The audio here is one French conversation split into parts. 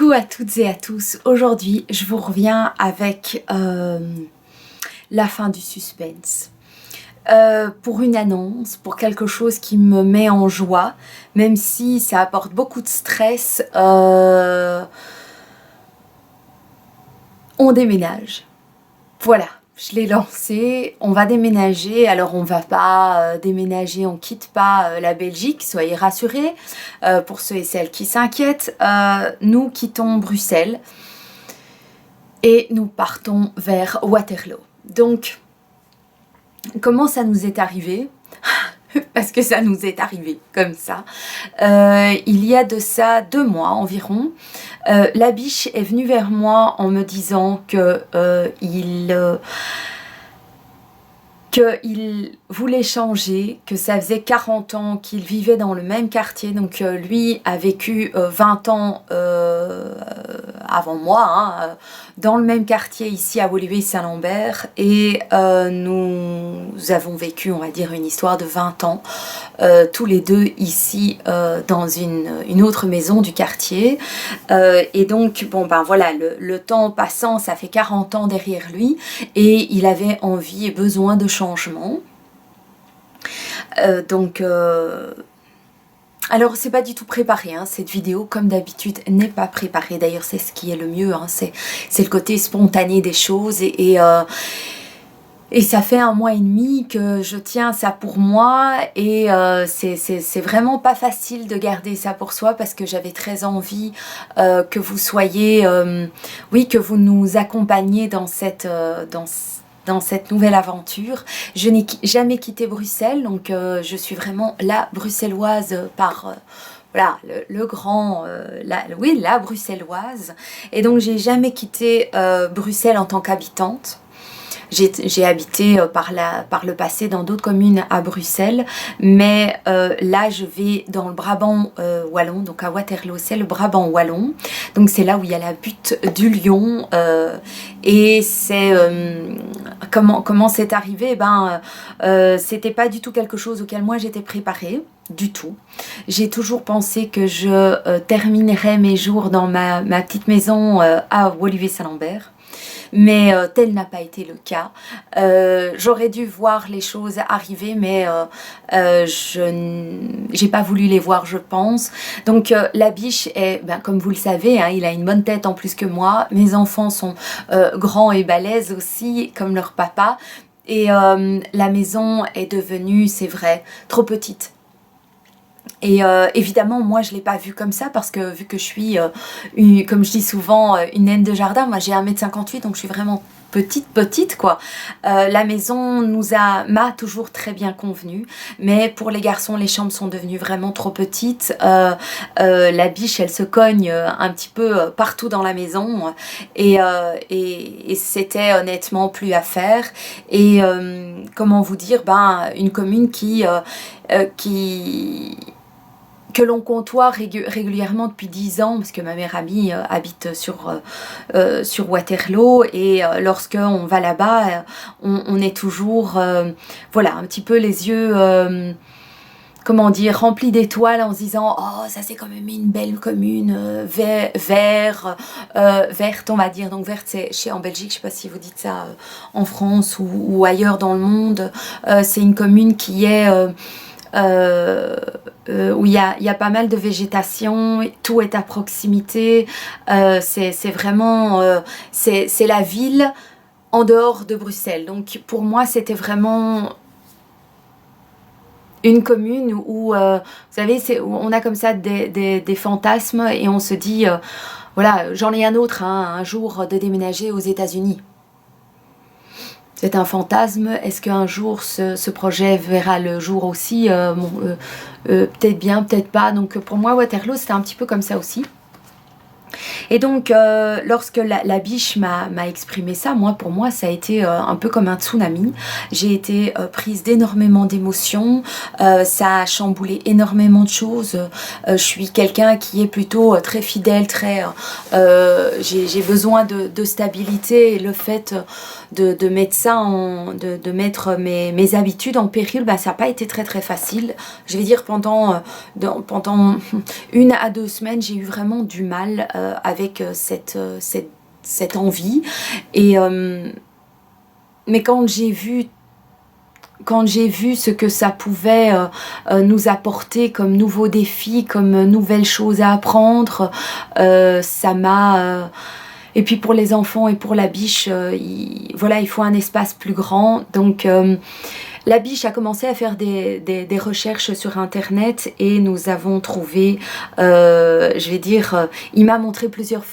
Coucou à toutes et à tous, aujourd'hui je vous reviens avec la fin du suspense. Pour une annonce, pour quelque chose qui me met en joie, même si ça apporte beaucoup de stress, on déménage. Voilà, je l'ai lancé, on va déménager. Alors on va pas déménager, on quitte pas la Belgique, soyez rassurés. Pour ceux et celles qui s'inquiètent, nous quittons Bruxelles et nous partons vers Waterloo. Donc, comment ça nous est arrivé? Parce que ça nous est arrivé comme ça. Il y a de ça 2 mois environ, la biche est venue vers moi en me disant que qu'il voulait changer, que ça faisait 40 ans qu'il vivait dans le même quartier, donc lui a vécu 20 ans avant moi, dans le même quartier ici à Woluwe-Saint-Lambert, et nous avons vécu, on va dire, une histoire de 20 ans, tous les deux ici dans une autre maison du quartier, et donc bon ben voilà, le temps passant, ça fait 40 ans derrière lui, et il avait envie et besoin de changement. Alors c'est pas du tout préparé, hein, cette vidéo comme d'habitude n'est pas préparée, d'ailleurs c'est ce qui est le mieux, hein, c'est le côté spontané des choses, et ça fait 1 mois et demi que je tiens ça pour moi, et c'est vraiment pas facile de garder ça pour soi, parce que j'avais très envie que vous soyez, oui, que vous nous accompagniez dans cette nouvelle aventure. Je n'ai jamais quitté Bruxelles, donc je suis vraiment la bruxelloise par... voilà, la bruxelloise. Et donc j'ai jamais quitté Bruxelles en tant qu'habitante. J'ai habité par le passé dans d'autres communes à Bruxelles, mais là je vais dans le Brabant wallon, donc à Waterloo, c'est le Brabant wallon, donc c'est là où il y a la butte du lion, et c'est comment c'est arrivé? Ben c'était pas du tout quelque chose auquel moi j'étais préparée du tout. J'ai toujours pensé que je terminerais mes jours dans ma petite maison à Woluwe-Saint-Lambert, mais tel n'a pas été le cas. J'aurais dû voir les choses arriver, mais j'ai pas voulu les voir, je pense. Donc la biche est, ben, comme vous le savez, hein, il a une bonne tête en plus que moi. Mes enfants sont grands et balèzes aussi, comme leur papa. Et la maison est devenue, c'est vrai, trop petite. Et évidemment, moi je ne l'ai pas vu comme ça, parce que vu que je suis, comme je dis souvent, une naine de jardin, moi j'ai 1,58 m, donc je suis vraiment petite quoi. La maison m'a toujours très bien convenu, mais pour les garçons, les chambres sont devenues vraiment trop petites. La biche, elle se cogne un petit peu partout dans la maison, et c'était honnêtement plus à faire. Et comment vous dire, ben une commune que l'on côtoie régulièrement depuis 10 ans, parce que ma meilleure amie habite sur Waterloo, et lorsque on va là-bas, on est toujours, voilà, un petit peu les yeux, comment dire, remplis d'étoiles, en se disant, oh ça c'est quand même une belle commune, verte, on va dire. Donc verte, c'est en Belgique, je sais pas si vous dites ça en France ou ailleurs dans le monde, c'est une commune qui est... où il y a pas mal de végétation, tout est à proximité, c'est vraiment c'est la ville en dehors de Bruxelles. Donc pour moi c'était vraiment une commune où vous savez, où on a comme ça des fantasmes, et on se dit voilà, j'en ai un autre, hein, un jour de déménager aux États-Unis. C'est un fantasme. Est-ce qu'un jour ce projet verra le jour aussi? Peut-être bien, peut-être pas. Donc pour moi, Waterloo, c'était un petit peu comme ça aussi. Et donc lorsque la biche m'a exprimé ça, pour moi ça a été un peu comme un tsunami. J'ai été prise d'énormément d'émotions, ça a chamboulé énormément de choses. Je suis quelqu'un qui est plutôt très fidèle, j'ai besoin de stabilité, et le fait de mettre ça de mettre mes habitudes en péril, bah, ça n'a pas été très facile. Je vais dire pendant 1 à 2 semaines, j'ai eu vraiment du mal. avec cette envie. Et, mais quand j'ai vu ce que ça pouvait nous apporter comme nouveaux défis, comme nouvelles choses à apprendre, ça m'a... et puis pour les enfants et pour la biche, voilà, il faut un espace plus grand. Donc la biche a commencé à faire des recherches sur internet et nous avons trouvé, je vais dire, il m'a montré plusieurs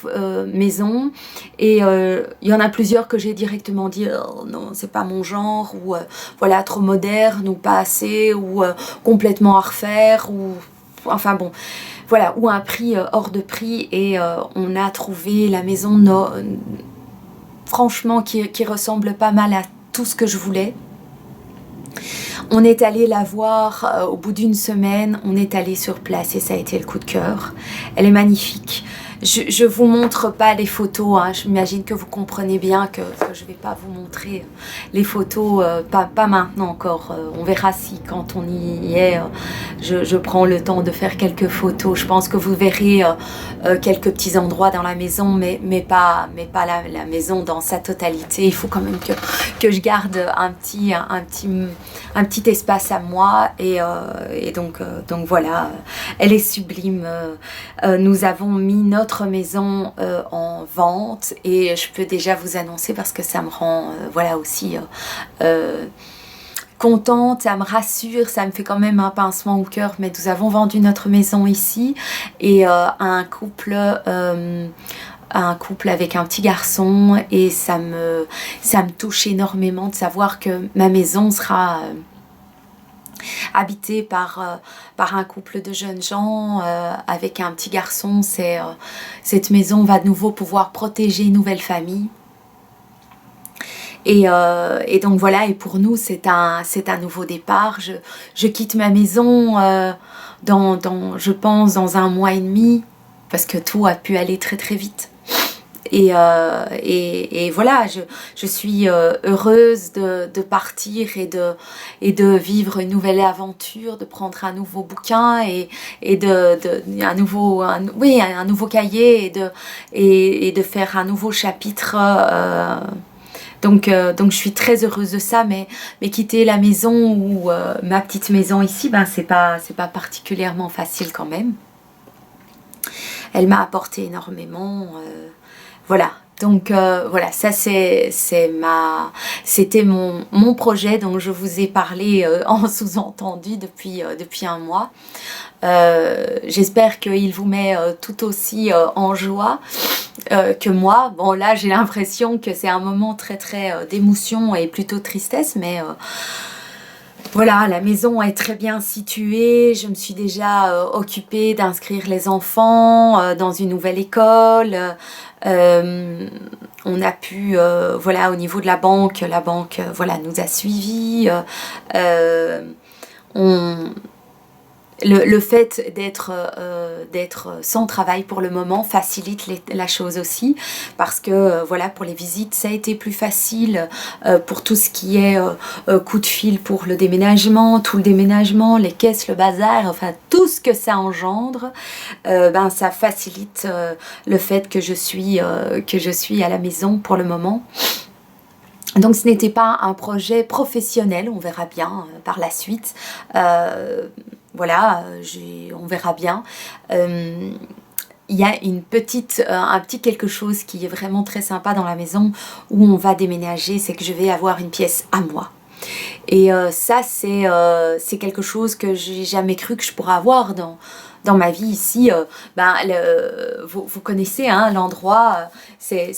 maisons et il y en a plusieurs que j'ai directement dit oh, non, c'est pas mon genre, ou voilà, trop moderne, ou pas assez, ou complètement à refaire, ou enfin bon, voilà, ou un prix hors de prix. Et on a trouvé la maison franchement qui ressemble pas mal à tout ce que je voulais. On est allé la voir au bout d'une semaine, on est allé sur place et ça a été le coup de cœur. Elle est magnifique. Je vous montre pas les photos, hein. J'imagine que vous comprenez bien que je vais pas vous montrer les photos, pas maintenant encore. On verra si quand on y est, je prends le temps de faire quelques photos. Je pense que vous verrez quelques petits endroits dans la maison, mais pas la maison dans sa totalité. Il faut quand même que je garde un petit espace à moi et donc voilà, elle est sublime. Nous avons mis notre maison en vente et je peux déjà vous annoncer, parce que ça me rend voilà aussi contente, ça me rassure, ça me fait quand même un pincement au cœur, mais nous avons vendu notre maison ici et à un couple avec un petit garçon, et ça me touche énormément de savoir que ma maison sera habité par un couple de jeunes gens avec un petit garçon. Cette maison va de nouveau pouvoir protéger une nouvelle famille. Et donc voilà, et pour nous c'est un nouveau départ. Je quitte ma maison je pense dans 1 mois et demi, parce que tout a pu aller très très vite. Et voilà, je suis heureuse de partir et de vivre une nouvelle aventure, de prendre un nouveau bouquin et un nouveau cahier et de faire un nouveau chapitre. Donc je suis très heureuse de ça, mais quitter la maison ou ma petite maison ici, ben c'est pas particulièrement facile quand même. Elle m'a apporté énormément. Voilà, donc voilà, ça c'était mon projet dont je vous ai parlé en sous-entendu depuis 1 mois. J'espère qu'il vous met tout aussi en joie que moi. Bon, là j'ai l'impression que c'est un moment très très d'émotion et plutôt de tristesse, mais voilà, la maison est très bien située. Je me suis déjà occupée d'inscrire les enfants dans une nouvelle école. On a pu, voilà, au niveau de la banque voilà, nous a suivis. Le fait d'être sans travail pour le moment facilite la chose aussi, parce que voilà, pour les visites ça a été plus facile, pour tout ce qui est coup de fil pour le déménagement, tout le déménagement, les caisses, le bazar, enfin tout ce que ça engendre, ben ça facilite le fait que je suis à la maison pour le moment. Donc ce n'était pas un projet professionnel, on verra bien par la suite. Voilà, on verra bien. Il y a un petit quelque chose qui est vraiment très sympa dans la maison où on va déménager, c'est que je vais avoir une pièce à moi. Et ça, c'est quelque chose que j'ai jamais cru que je pourrais avoir dans ma vie ici. Vous connaissez hein, l'endroit, c'est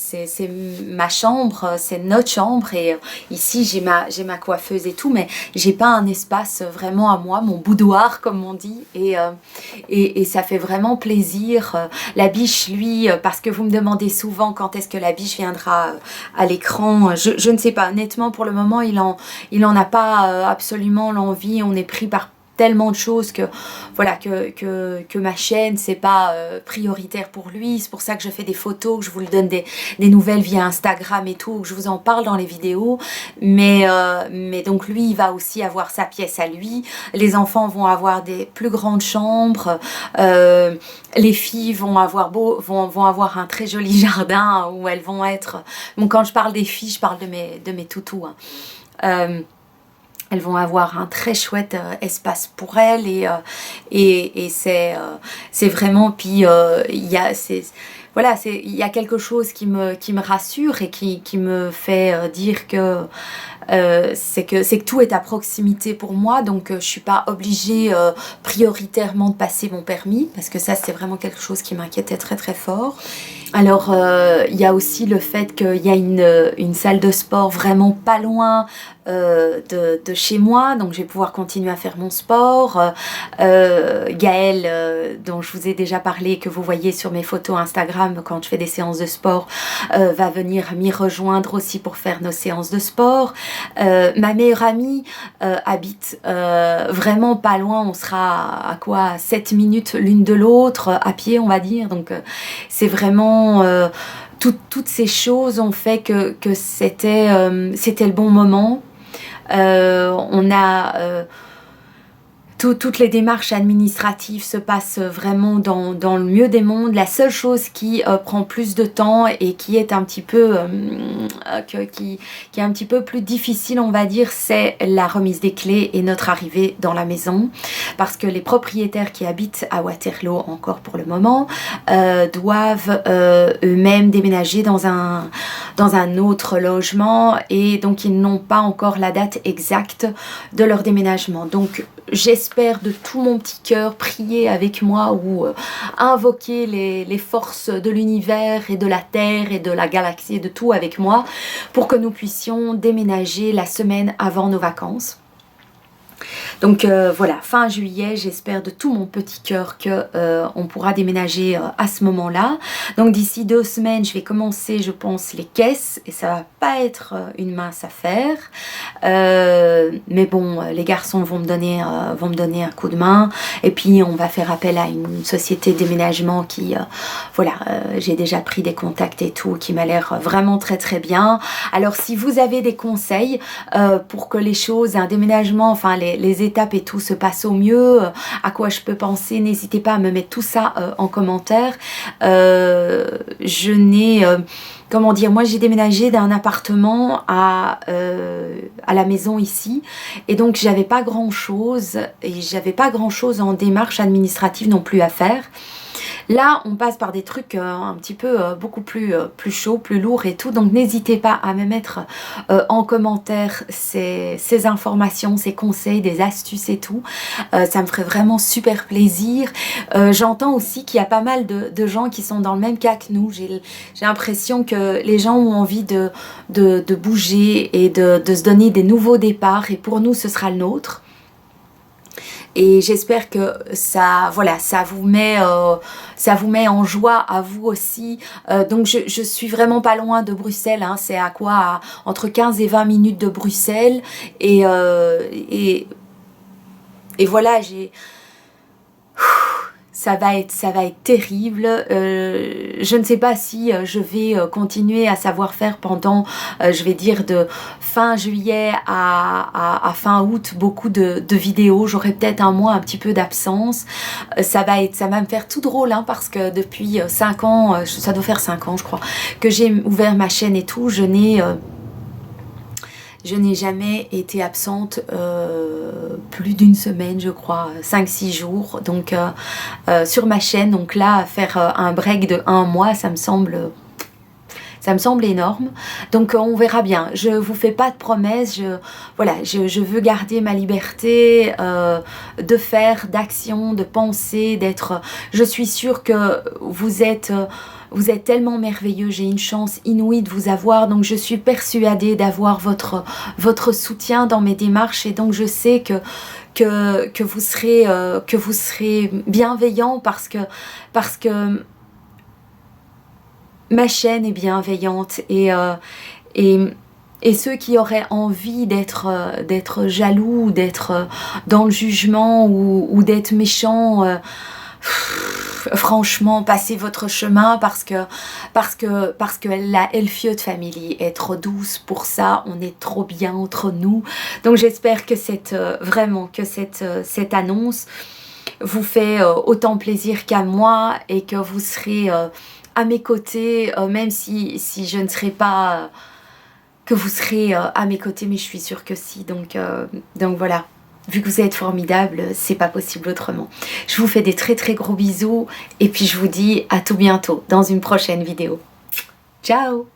ma chambre, c'est notre chambre, et ici j'ai ma coiffeuse et tout, mais j'ai pas un espace vraiment à moi, mon boudoir comme on dit, et ça fait vraiment plaisir. La biche, lui, parce que vous me demandez souvent quand est-ce que la biche viendra à l'écran, je ne sais pas, honnêtement pour le moment il en a pas absolument l'envie. On est pris par tellement de choses que voilà que ma chaîne c'est pas prioritaire pour lui. C'est pour ça que je fais des photos, que je vous le donne des nouvelles via Instagram et tout, que je vous en parle dans les vidéos. Mais donc lui il va aussi avoir sa pièce à lui. Les enfants vont avoir des plus grandes chambres. Les filles vont avoir un très joli jardin où elles vont être. Bon, quand je parle des filles, je parle de mes toutous. Hein. Elles vont avoir un très chouette espace pour elles et c'est vraiment, puis il y a voilà, il y a quelque chose qui me rassure et qui me fait dire que c'est que tout est à proximité pour moi, donc je suis pas obligée prioritairement de passer mon permis, parce que ça c'est vraiment quelque chose qui m'inquiétait très très fort. Alors il y a aussi le fait qu'il y a une salle de sport vraiment pas loin de chez moi, donc je vais pouvoir continuer à faire mon sport. Gaëlle, dont je vous ai déjà parlé, que vous voyez sur mes photos Instagram quand je fais des séances de sport, va venir m'y rejoindre aussi pour faire nos séances de sport. Ma meilleure amie habite vraiment pas loin, on sera à quoi 7 minutes l'une de l'autre à pied on va dire, donc c'est vraiment toutes ces choses ont fait que c'était le bon moment. On a toutes les démarches administratives se passent vraiment dans le mieux des mondes. La seule chose qui prend plus de temps et qui est un petit peu qui est un petit peu plus difficile, on va dire, c'est la remise des clés et notre arrivée dans la maison, parce que les propriétaires qui habitent à Waterloo encore pour le moment doivent eux-mêmes déménager dans un autre logement, et donc ils n'ont pas encore la date exacte de leur déménagement. Donc j'espère de tout mon petit cœur prier avec moi ou invoquer les forces de l'univers et de la terre et de la galaxie et de tout avec moi pour que nous puissions déménager la semaine avant nos vacances. Donc voilà, fin juillet, j'espère de tout mon petit cœur que on pourra déménager à ce moment-là. Donc d'ici 2 semaines, je vais commencer, je pense, les caisses, et ça va pas être une mince affaire. Mais bon, les garçons vont me donner un coup de main, et puis on va faire appel à une société de déménagement qui, voilà, j'ai déjà pris des contacts et tout, qui m'a l'air vraiment très très bien. Alors si vous avez des conseils pour que les choses, un déménagement, enfin les étapes et tout se passent au mieux, à quoi je peux penser, n'hésitez pas à me mettre tout ça en commentaire. Je n'ai comment dire, moi j'ai déménagé d'un appartement à la maison ici, et donc j'avais pas grand chose en démarche administrative non plus à faire. Là, on passe par des trucs un petit peu beaucoup plus chauds, plus lourds et tout. Donc, n'hésitez pas à me mettre en commentaire ces informations, ces conseils, des astuces et tout. Ça me ferait vraiment super plaisir. J'entends aussi qu'il y a pas mal de gens qui sont dans le même cas que nous. J'ai l'impression que les gens ont envie de bouger et de se donner des nouveaux départs. Et pour nous, ce sera le nôtre. Et j'espère que ça, voilà, ça vous met en joie à vous aussi. Donc je suis vraiment pas loin de Bruxelles, hein, c'est à quoi, entre 15 et 20 minutes de Bruxelles. Et voilà, ça va être terrible. Je ne sais pas si je vais continuer à savoir faire pendant, je vais dire, de fin juillet à fin août, beaucoup de vidéos. J'aurai peut-être un mois un petit peu d'absence. Ça va me faire tout drôle, hein, parce que depuis 5 ans, ça doit faire 5 ans je crois, que j'ai ouvert ma chaîne et tout, je n'ai jamais été absente plus d'une semaine, je crois, 5-6 jours, donc sur ma chaîne. Donc là, faire un break de 1 mois, ça me semble énorme. Donc on verra bien. Je vous fais pas de promesses. Je veux garder ma liberté de faire, d'action, de penser, d'être. Je suis sûre que vous êtes tellement merveilleux, j'ai une chance inouïe de vous avoir, donc je suis persuadée d'avoir votre soutien dans mes démarches, et donc je sais que vous serez bienveillant parce que ma chaîne est bienveillante, et Et ceux qui auraient envie d'être jaloux, d'être dans le jugement ou d'être méchants, franchement, passez votre chemin parce que la Elfiot Family est trop douce pour ça, on est trop bien entre nous. Donc j'espère que cette annonce vous fait autant plaisir qu'à moi et que vous serez à mes côtés, même si je ne serai pas, que vous serez à mes côtés, mais je suis sûre que si. Donc voilà. Vu que vous êtes formidables, c'est pas possible autrement. Je vous fais des très très gros bisous et puis je vous dis à tout bientôt dans une prochaine vidéo. Ciao!